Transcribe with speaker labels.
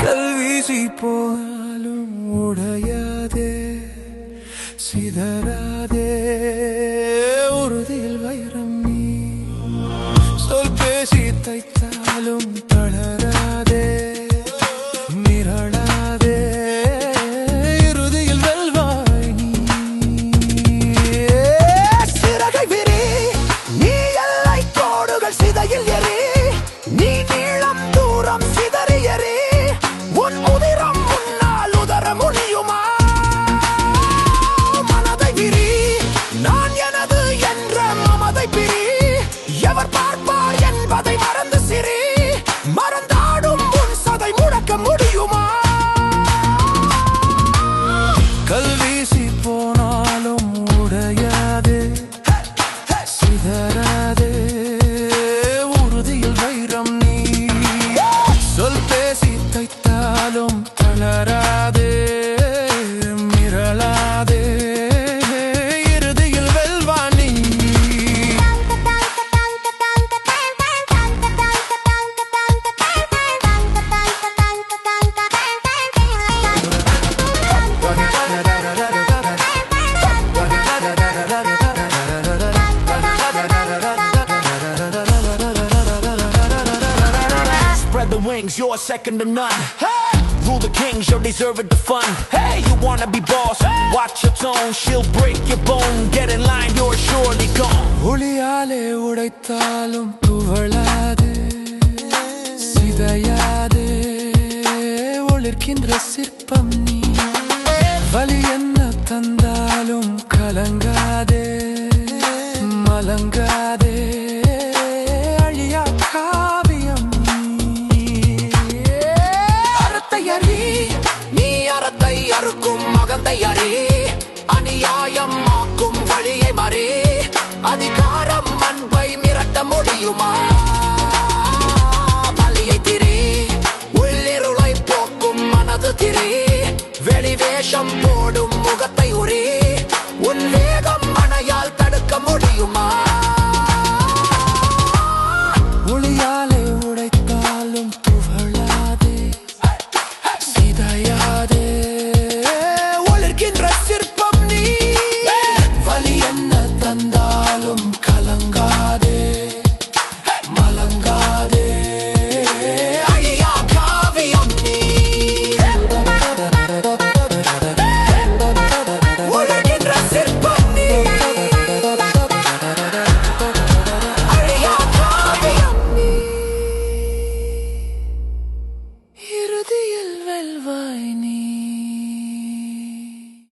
Speaker 1: கல்வீசி போலும் உடையாதே சிதறாதே உறுதியில் வைரம் நீ சொல் பேசி தைத்தாலும் தளராதே மிரளாதே இறுதியில் வெல்வாய் நீ சிறகை விரி நீ எல்லை கோடுகள் சிதையில் எரி நீ நீளம் தூரம் சிதறி எரி உன் உதிரம் முன்னால் உதர முடியுமா மனதை விரி நான் எனது என்ற மமதை பிரி எவர் பார்ப்பார் என்பதை மறந்து சிரி மறந்தாடும் உன் சதை முடக்க முடியுமா கல்வீசி போனாலும் உடையாதே சிதறாதே உறுதியில் வைரம் நீ சொல் பேசி தைத்தாலும் தளராதே மிரளாதே இறுதியில் வெல்வாய் நீ
Speaker 2: Spread the wings, you're second to none. Hey! Rule the kings, you're deserving the fun. Hey, you wanna be boss? Watch your tone, she'll break your bone. Get in line, you're surely gone.
Speaker 1: ஒளியாலே உடைத்தாலும் துவளாதே சிதையாதே ஒளிர்கின்ற சிற்பம் நீ வலி என்ன தந்தாலும் கலங்காதே மலங்காதே அழியா காவியம் நீ அறத்தை அறி நீ அறத்தை அறுக்கும் மகந்தை அறி அநியாயம் ஆக்கும் வழியை மறி அதிகாரம் அன்பை மிரட்ட முடியுமா பலியை திரி உள்ளிருளை போக்கும் மனது திரி வெளிவேஷம் போடும் முகத்தை உரி